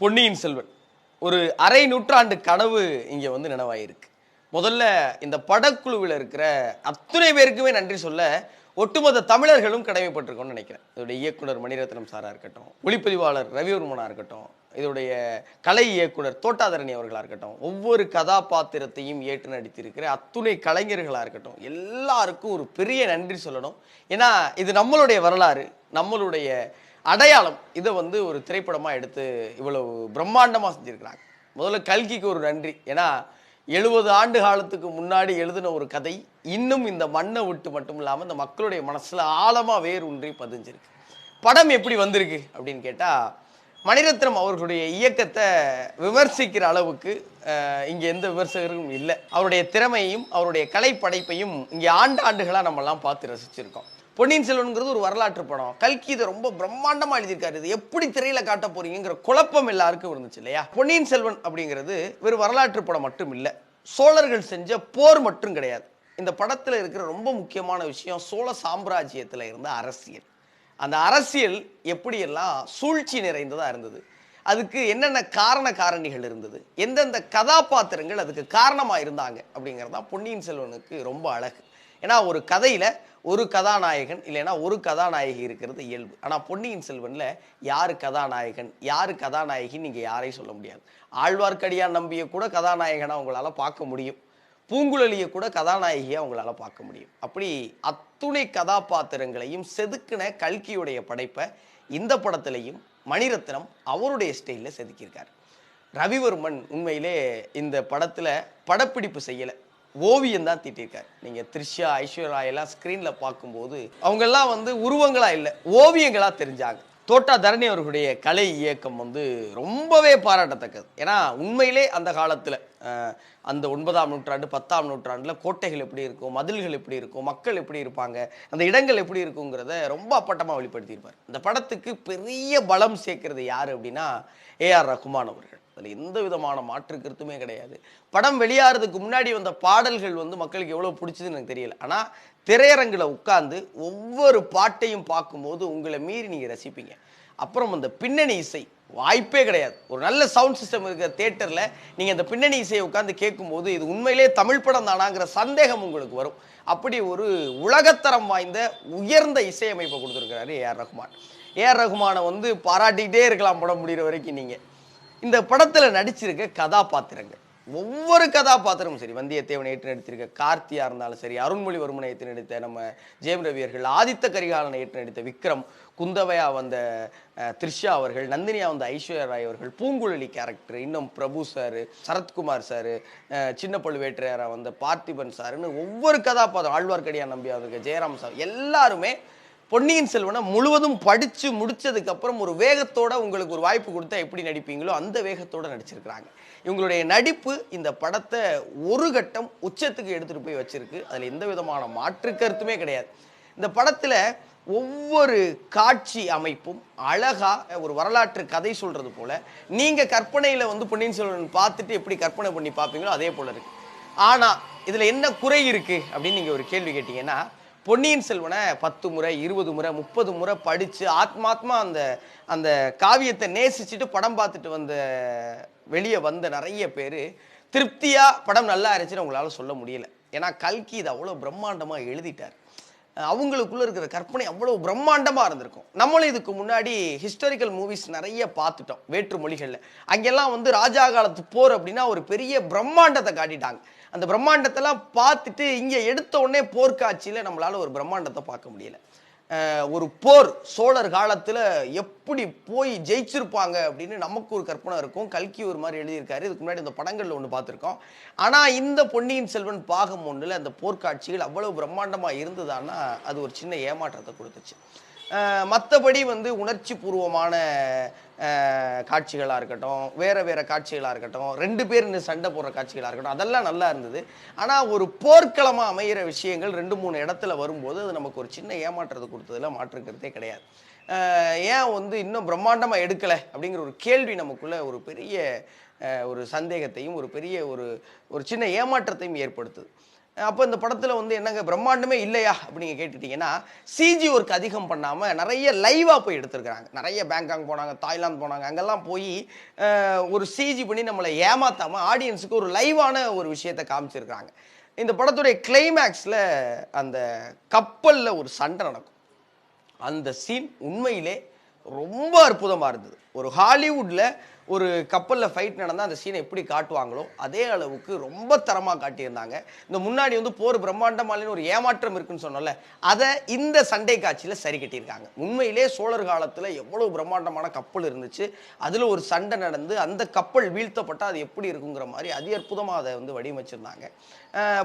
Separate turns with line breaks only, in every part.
பொன்னியின் செல்வன் ஒரு அரை நூற்றாண்டு கனவு இங்கே வந்து நினைவாயிருக்கு. முதல்ல இந்த படக்குழுவில் இருக்கிற அத்தனை பேருக்குமே நன்றி சொல்ல ஒட்டுமொத்த தமிழர்களும் கடமைப்பட்டிருக்கோம்னு நினைக்கிறேன். இதோடைய இயக்குனர் மணிரத்னம் சாரா இருக்கட்டும், ஒளிப்பதிவாளர் ரவிவர்மனா இருக்கட்டும், இதோடைய கலை இயக்குனர் தோட்டாதரணி அவர்களா இருக்கட்டும், ஒவ்வொரு கதாபாத்திரத்தையும் ஏற்று நடித்திருக்கிற அத்துணை கலைஞர்களா இருக்கட்டும், எல்லாருக்கும் ஒரு பெரிய நன்றி சொல்லணும். ஏன்னா இது நம்மளுடைய வரலாறு, நம்மளுடைய அடையாளம். இதை வந்து ஒரு திரைப்படமாக எடுத்து இவ்வளவு பிரம்மாண்டமாக செஞ்சுருக்கிறாங்க. முதல்ல கல்கிக்கு ஒரு நன்றி. ஏன்னா 70 ஆண்டு காலத்துக்கு முன்னாடி எழுதின ஒரு கதை இன்னும் இந்த மண்ணை விட்டு மட்டும் இல்லாமல் இந்த மக்களுடைய மனசில் ஆழமாக வேரூன்றி பதிஞ்சிருக்கு. படம் எப்படி வந்திருக்கு அப்படின்னு கேட்டால், மணிரத்னம் அவர்களுடைய இயக்கத்தை விமர்சிக்கிற அளவுக்கு இங்கே எந்த விமர்சகரும் இல்லை. அவருடைய திறமையையும் அவருடைய கலை படைப்பையும் இங்கே ஆண்டுகளாக நம்மெல்லாம் பார்த்து ரசிச்சிருக்கோம். பொன்னியின் செல்வன்கிறது ஒரு வரலாற்று படம். கல்கி இதை ரொம்ப பிரம்மாண்டமாக எழுதியிருக்காரு. இது எப்படி திரையில காட்ட போறீங்கிற குழப்பம் எல்லாருக்கும் இருந்துச்சு இல்லையா? பொன்னியின் செல்வன் அப்படிங்கிறது வெறும் வரலாற்று படம் மட்டும் இல்லை, சோழர்கள் செஞ்ச போர் மட்டும் கிடையாது. இந்த படத்தில் இருக்கிற ரொம்ப முக்கியமான விஷயம் சோழ சாம்ராஜ்யத்தில் இருந்த அரசியல். அந்த அரசியல் எப்படியெல்லாம் சூழ்ச்சி நிறைந்ததாக இருந்தது, அதுக்கு என்னென்ன காரணிகள் இருந்தது, எந்தெந்த கதாபாத்திரங்கள் அதுக்கு காரணமாக இருந்தாங்க அப்படிங்கிறது தான் பொன்னியின் செல்வனுக்கு ரொம்ப அழகு. ஏன்னா ஒரு கதையில் ஒரு கதாநாயகன் இல்லைன்னா ஒரு கதாநாயகி இருக்கிறது இயல்பு. ஆனால் பொன்னியின் செல்வனில் யார் கதாநாயகன் யார் கதாநாயகின்னு நீங்கள் யாரையும் சொல்ல முடியாது. ஆழ்வார்க்கடியான் நம்பிய கூட கதாநாயகனாக உங்களால் பார்க்க முடியும், பூங்குழலியை கூட கதாநாயகியாக உங்களால் பார்க்க முடியும். அப்படி அத்துணை கதாபாத்திரங்களையும் செதுக்கின கல்கியுடைய படைப்பை இந்த படத்திலையும் மணிரத்னம் அவருடைய ஸ்டைலில் செதுக்கியிருக்கார். ரவிவர்மன் உண்மையிலே இந்த படத்தில் படப்பிடிப்பு செய்யலை, ஓவியம் தான் தீட்டிருக்காரு. நீங்கள் த்ரிஷா, ஐஸ்வர்யா எல்லாம் ஸ்க்ரீனில் பார்க்கும்போது அவங்கெல்லாம் வந்து உருவங்களாக இல்லை, ஓவியங்களாக தெரிஞ்சாங்க. தோட்டாதரணி அவர்களுடைய கலை இயக்கம் வந்து ரொம்பவே பாராட்டத்தக்கது. ஏன்னா உண்மையிலே அந்த காலத்தில் அந்த 9ஆம் நூற்றாண்டு 10ஆம் நூற்றாண்டில் கோட்டைகள் எப்படி இருக்கும், மதில்கள் எப்படி இருக்கும், மக்கள் எப்படி இருப்பாங்க, அந்த இடங்கள் எப்படி இருக்குங்கிறத ரொம்ப அப்பட்டமாக வெளிப்படுத்தியிருப்பார். இந்த படத்துக்கு பெரிய பலம் சேர்க்கிறது யார் அப்படின்னா ஏஆர் ரகுமான் அவர்கள். அதில் எந்த விதமான மாற்று கருத்துமே கிடையாது. படம் வெளியாகிறதுக்கு முன்னாடி வந்த பாடல்கள் வந்து மக்களுக்கு எவ்வளோ பிடிச்சதுன்னு எனக்கு தெரியல. ஆனால் திரையரங்கில் உட்கார்ந்து ஒவ்வொரு பாட்டையும் பார்க்கும்போது உங்களை மீறி நீங்கள் ரசிப்பீங்க. அப்புறம் அந்த பின்னணி இசை வாய்ப்பே கிடையாது. ஒரு நல்ல சவுண்ட் சிஸ்டம் இருக்கிற தியேட்டரில் நீங்கள் அந்த பின்னணி இசையை உட்காந்து கேட்கும்போது இது உண்மையிலே தமிழ் படம் தானாங்கிற சந்தேகம் உங்களுக்கு வரும். அப்படி ஒரு உலகத்தரம் வாய்ந்த உயர்ந்த இசையமைப்பை கொடுத்துருக்கிறாரு ஏஆர் ரகுமான். ஏஆர் ரகுமானை வந்து பாராட்டிக்கிட்டே இருக்கலாம் படம் முடிகிற வரைக்கும். நீங்கள் இந்த படத்தில் நடிச்சிருக்க கதாபாத்திரங்கள் ஒவ்வொரு கதாபாத்திரமும் சரி, வந்தியத்தேவனை ஏற்று நடித்திருக்க கார்த்தியா இருந்தாலும் சரி, அருண்மொழிவர்மனை ஏற்று நடித்த நம்ம ஜெயம் ரவி அவர்கள், ஆதித்த கரிகாலனை ஏற்று நடித்த விக்ரம், குந்தவையா வந்த த்ரிஷா அவர்கள், நந்தினியா வந்த ஐஸ்வர்யா ராய் அவர்கள், பூங்குழலி கேரக்டர், இன்னும் பிரபு சார், சரத்குமார் சார், சின்ன பழுவேற்றையரா வந்த பார்த்திபன் சார்னு ஒவ்வொரு கதாபாத்திரம், ஆழ்வார்க்கடியான் நம்பி அவருக்கு ஜெயராம் சார், எல்லாருமே பொன்னியின் செல்வனை முழுவதும் படித்து முடித்ததுக்கு அப்புறம் ஒரு வேகத்தோட உங்களுக்கு ஒரு வாய்ப்பு கொடுத்தா எப்படி நடிப்பீங்களோ அந்த வேகத்தோடு நடிச்சிருக்கிறாங்க. இவங்களுடைய நடிப்பு இந்த படத்தை ஒரு கட்டம் உச்சத்துக்கு எடுத்துகிட்டு போய் வச்சிருக்கு. அதில் எந்த விதமான மாற்று கருத்துமே கிடையாது. இந்த படத்தில் ஒவ்வொரு காட்சி அமைப்பும் அழகாக ஒரு வரலாற்று கதை சொல்கிறது போல் நீங்கள் கற்பனையில் வந்து பொன்னியின் செல்வன் பார்த்துட்டு எப்படி கற்பனை பண்ணி பார்ப்பீங்களோ அதே போல் இருக்குது. ஆனால் இதில் என்ன குறை இருக்குது அப்படின்னு நீங்கள் ஒரு கேள்வி கேட்டிங்கன்னா, பொன்னியின் செல்வனை 10 முறை 20 முறை 30 முறை படித்து ஆத்மாத்மா அந்த அந்த காவியத்தை நேசிச்சுட்டு படம் பார்த்துட்டு வெளியே வந்த நிறைய பேர் திருப்தியாக படம் நல்லா இருந்துச்சுன்னு உங்களால் சொல்ல முடியல. ஏன்னா கல்கி இது அவ்வளோ பிரம்மாண்டமாக எழுதிட்டார். அவங்களுக்குள்ளே இருக்கிற கற்பனை அவ்வளோ பிரம்மாண்டமாக இருந்திருக்கும். நம்மளும் இதுக்கு முன்னாடி ஹிஸ்டாரிக்கல் மூவிஸ் நிறைய பார்த்துட்டோம் வேற்று மொழிகளில். அங்கெல்லாம் வந்து ராஜா காலத்து போர் அப்படின்னா ஒரு பெரிய பிரம்மாண்டத்தை காட்டிட்டாங்க. அந்த பிரம்மாண்டத்தெல்லாம் பார்த்துட்டு இங்கே எடுத்த உடனே போர்க்காட்சியில் நம்மளால் ஒரு பிரம்மாண்டத்தை பார்க்க முடியல. ஒரு போர் சோழர் காலத்தில் எப்படி போய் ஜெயிச்சிருப்பாங்க அப்படின்னு நமக்கு ஒரு கற்பனை இருக்கும். கல்கி ஒரு மாதிரி எழுதியிருக்காரு. இதுக்கு முன்னாடி இந்த படங்களில் ஒன்று பார்த்துருக்கோம். ஆனால் இந்த பொன்னியின் செல்வன் பாகம் ஒன்றில் அந்த போர்க்காட்சிகள் அவ்வளவு பிரம்மாண்டமாக இருந்ததுன்னா அது ஒரு சின்ன ஏமாற்றத்தை கொடுத்துச்சு. மற்றபடி வந்து உணர்ச்சி பூர்வமான காட்சிகளாக இருக்கட்டும், வேறு காட்சிகளாக இருக்கட்டும், 2 பேர் சண்டை போடுற காட்சிகளாக இருக்கட்டும், அதெல்லாம் நல்லா இருந்தது. ஆனால் ஒரு போர்க்களமாக அமைகிற விஷயங்கள் 2-3 இடத்துல வரும்போது அது நமக்கு ஒரு சின்ன ஏமாற்றத்தை கொடுத்ததில் மாற்றுக்கிறதே கிடையாது. ஏன் வந்து இன்னும் பிரம்மாண்டமாக எடுக்கலை அப்படிங்கிற ஒரு கேள்வி நமக்குள்ள ஒரு பெரிய ஒரு சந்தேகத்தையும் ஒரு பெரிய ஒரு சின்ன ஏமாற்றத்தையும் ஏற்படுத்துது. அப்போ இந்த படத்தில் வந்து என்னங்க பிரம்மாண்டமே இல்லையா அப்படிங்க கேட்டுட்டீங்கன்னா, சிஜி ஒர்க் அதிகம் பண்ணாமல் நிறைய லைவாக போய் எடுத்திருக்கிறாங்க. நிறைய பேங்காக் போனாங்க, தாய்லாந்து போனாங்க, அங்கெல்லாம் போய் ஒரு சிஜி பண்ணி நம்மளை ஏமாத்தாம ஆடியன்ஸுக்கு ஒரு லைவான ஒரு விஷயத்தை காமிச்சிருக்கிறாங்க. இந்த படத்துடைய கிளைமேக்ஸில் அந்த கப்பலில் ஒரு சண்டை நடக்கும். அந்த சீன் உண்மையிலே ரொம்ப அற்புதமாக இருந்தது. ஒரு ஹாலிவுட்டில் ஒரு கப்பலில் ஃபைட் நடந்தால் அந்த சீனை எப்படி காட்டுவாங்களோ அதே அளவுக்கு ரொம்ப தரமாக காட்டியிருந்தாங்க. இந்த முன்னாடி வந்து போர் பிரம்மாண்டமாலின்னு ஒரு ஏமாற்றம் இருக்குன்னு சொன்னோம்ல, அதை இந்த சண்டை காட்சியில் சரி கட்டியிருக்காங்க. உண்மையிலே சோழர் காலத்தில் எவ்வளோ பிரம்மாண்டமான கப்பல் இருந்துச்சு, அதில் ஒரு சண்டை நடந்து அந்த கப்பல் வீழ்த்தப்பட்டால் அது எப்படி இருக்குங்கிற மாதிரி அதி அற்புதமாக அதை வந்து வடிவமைச்சிருந்தாங்க.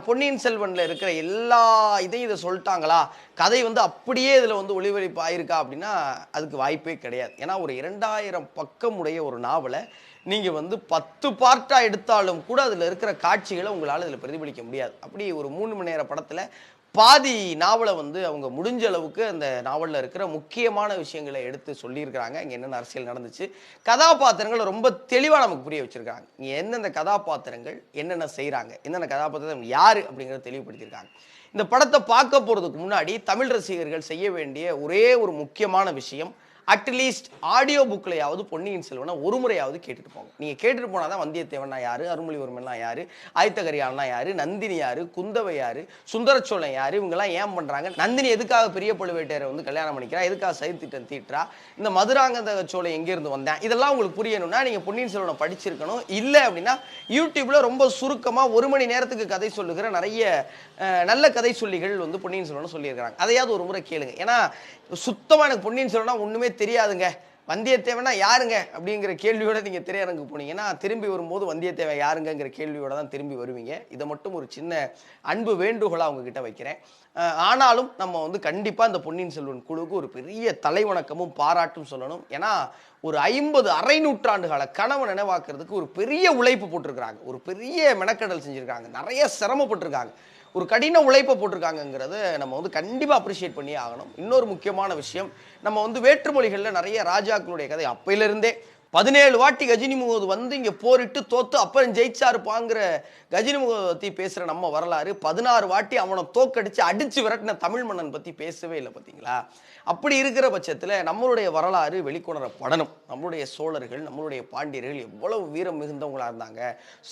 பொன்னியின் செல்வனில் இருக்கிற எல்லா இதையும் இதை சொல்லிட்டாங்களா, கதை வந்து அப்படியே இதில் வந்து ஒளிபரப்பு ஆயிருக்கா அப்படின்னா அதுக்கு வாய்ப்பே கிடையாது. ஏன்னா ஒரு 2000 பக்கம் உடைய ஒரு நாவலை நீங்கள் வந்து 10 பார்ட்டாக எடுத்தாலும் கூட அதில் இருக்கிற காட்சிகளை உங்களால் இதில் பிரதிபலிக்க முடியாது. அப்படி ஒரு 3 மணி நேர படத்தில் பாதி நாவலை வந்து அவங்க முடிஞ்ச அளவுக்கு அந்த நாவலில் இருக்கிற முக்கியமான விஷயங்களை எடுத்து சொல்லியிருக்கிறாங்க. இங்கே என்னென்ன அரசியல் நடந்துச்சு, கதாபாத்திரங்களை ரொம்ப தெளிவாக நமக்கு புரிய வச்சுருக்காங்க. இங்கே எந்தெந்த கதாபாத்திரங்கள் என்னென்ன செய்கிறாங்க, என்னென்ன கதாபாத்திரம் யார் அப்படிங்கிறத தெளிவுபடுத்தியிருக்காங்க. இந்த படத்தை பார்க்க போகிறதுக்கு முன்னாடி தமிழ் ரசிகர்கள் செய்ய வேண்டிய ஒரே ஒரு முக்கியமான விஷயம், அட்லீஸ்ட் ஆடியோ புக்லையாவது பொன்னியின் செல்வனை ஒரு முறையாவது கேட்டுட்டு போங்க. நீங்கள் கேட்டுட்டு போனால் தான் வந்தியத்தேவனா யார், அருள்மொழிவர்மன்லாம் யார், ஆயத்தகரியானா யார், நந்தினி யார், குந்தவை யார், சுந்தரச்சோழன் யார், இவங்கெல்லாம் ஏன் பண்ணுறாங்க, நந்தினி எதுக்காக பெரிய பழுவேட்டையரை வந்து கல்யாணம் பண்ணிக்கிறா, எதுக்காக சதித்திட்டம் தீட்டுறா, இந்த மதுராங்கத சோழன் எங்கேருந்து வந்தேன், இதெல்லாம் உங்களுக்கு புரியணும்னா நீங்கள் பொன்னியின் செல்வனை படிச்சிருக்கணும். இல்லை அப்படின்னா யூடியூப்பில் ரொம்ப சுருக்கமாக 1 மணி நேரத்துக்கு கதை சொல்லுகிற நிறைய நல்ல கதை சொல்லிகள் வந்து பொன்னியின் செல்வனை சொல்லியிருக்கிறாங்க. அதையாவது ஒரு முறை கேளுங்க. ஏன்னா சுத்தமாக எனக்கு பொன்னியின் செல்வனா ஒன்றுமே தெரியாதுங்க, வந்தியத்தேவனா யாருங்க அப்படிங்கிற கேள்வியோட நீங்கள் திரையரங்குக்கு போனீங்கன்னா திரும்பி வரும்போது வந்தியத்தேவன் யாருங்கிற கேள்வியோட தான் திரும்பி வருவீங்க. இதை மட்டும் ஒரு சின்ன அன்பு வேண்டுகோளாக அவங்ககிட்ட வைக்கிறேன். ஆனாலும் நம்ம வந்து கண்டிப்பாக இந்த பொன்னியின் செல்வன் குழுவுக்கு ஒரு பெரிய தலைவணக்கமும் பாராட்டும் சொல்லணும். ஏன்னா ஒரு 50 அரை நூற்றாண்டுகால கனவை நினைவாக்குறதுக்கு ஒரு பெரிய உழைப்பு போட்டிருக்கிறாங்க, ஒரு பெரிய மெனக்கடல் செஞ்சுருக்காங்க, நிறைய சிரமப்பட்டிருக்காங்க, ஒரு கடின உழைப்பை போட்டிருக்காங்கிறத நம்ம வந்து கண்டிப்பாக அப்ரிஷியேட் பண்ணியே ஆகணும். இன்னொரு முக்கியமான விஷயம், நம்ம வந்து வேற்றுமொழிகளில் நிறைய ராஜாக்களுடைய கதை அப்பையிலிருந்தே 17 வாட்டி கஜினி முகமது வந்து இங்கே போரிட்டு தோத்து அப்புறம் ஜெயிச்சாருப்பாங்கிற கஜினி முகமது பற்றி பேசுகிற நம்ம வரலாறு 16 வாட்டி அவனை தோக்கடிச்சு அடித்து விரட்டின தமிழ் மன்னன் பற்றி பேசவே இல்லை. பார்த்தீங்களா? அப்படி இருக்கிற பட்சத்தில் நம்மளுடைய வரலாறு வெளிக்கொணரப்படணும். நம்மளுடைய சோழர்கள், நம்மளுடைய பாண்டியர்கள் எவ்வளவு வீரம் மிகுந்தவங்களாக இருந்தாங்க.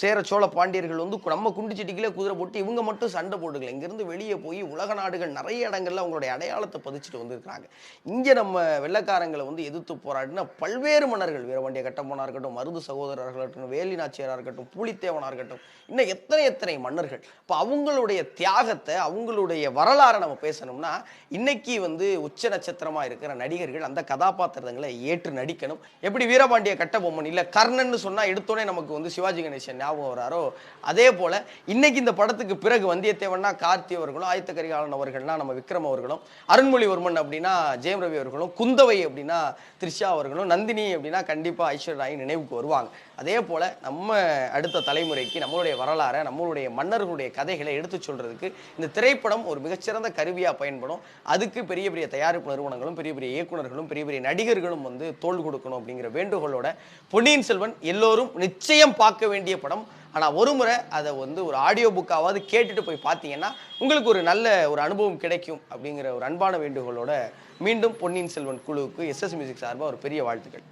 சேர சோழ பாண்டியர்கள் வந்து நம்ம குண்டுச்சட்டிக்கிலே குதிரை போட்டு இவங்க மட்டும் சண்டை போட்டுக்கல, இங்கேருந்து வெளியே போய் உலக நாடுகள் நிறைய இடங்கள்ல அவங்களுடைய அடையாளத்தை பதிச்சுட்டு வந்திருக்கிறாங்க. இங்கே நம்ம வெள்ளைக்காரங்களை வந்து எதிர்த்து போராடின பல்வேறு மன்னர்கள், வீரபாண்டிய கட்டபொம்மனா இருக்கட்டும், மருது சகோதரர்களாக இருக்கட்டும், வேலி நாச்சியாராக இருக்கட்டும், பூலித்தேவனாக இருக்கட்டும், இன்னும் எத்தனை மன்னர்கள். இப்போ அவங்களுடைய தியாகத்தை, அவங்களுடைய வரலாறை நம்ம பேசணும்னா இன்னைக்கு வந்து உச்ச நட்சத்திரமா இருக்கிற நடிகர்கள் அந்த கதாபாத்திரங்களை ஏற்று நடிக்கணும். எப்படி வீரபாண்டிய கட்டபொம்மன் இல்லை கர்ணன் சொன்னா எடுத்தோடனே நமக்கு வந்து சிவாஜி கணேசன் ஞாபகம் வராரோ, அதே போல இன்னைக்கு இந்த படத்துக்கு பிறகு வந்தியத்தேவன்னா கார்த்தி அவர்களும், ஆயத்த கரிகாலன் அவர்கள்னா நம்ம விக்ரம் அவர்களும், அருண்மொழிவர்மன் அப்படின்னா ஜெயம் ரவி அவர்களும், குந்தவை அப்படின்னா த்ரிஷா அவர்களும், நந்தினி அப்படின்னா கண்டிப்பா ஐஸ்வர்யா ராய் நினைவுக்கு வருவாங்க. அதே போல நம்ம அடுத்த தலைமுறைக்கு நம்மளுடைய வரலாறை, நம்மளுடைய மன்னர்களுடைய கதைகளை எடுத்து சொல்றதுக்கு இந்த திரைப்படம் ஒரு மிகச்சிறந்த கருவியா பயன்படும். அதுக்கு பெரிய பெரிய தயாரிப்பு நிறுவனங்களும், பெரிய பெரிய இயக்குநர்களும், பெரிய பெரிய நடிகர்களும் வந்து தோள் கொடுக்கணும் அப்படிங்கிற வேண்டுகோளோட பொன்னியின் செல்வன் எல்லோரும் நிச்சயம் பார்க்க வேண்டிய படம். ஆனால் ஒரு முறை அதை வந்து ஒரு ஆடியோ புக்காவது கேட்டுட்டு போய் பார்த்தீங்கன்னா உங்களுக்கு ஒரு நல்ல ஒரு அனுபவம் கிடைக்கும் அப்படிங்கிற ஒரு அன்பான வேண்டுகோளோட மீண்டும் பொன்னியின் செல்வன் குழுவுக்கு SS மியூசிக் சார்பாக ஒரு பெரிய வாழ்த்துக்கள்.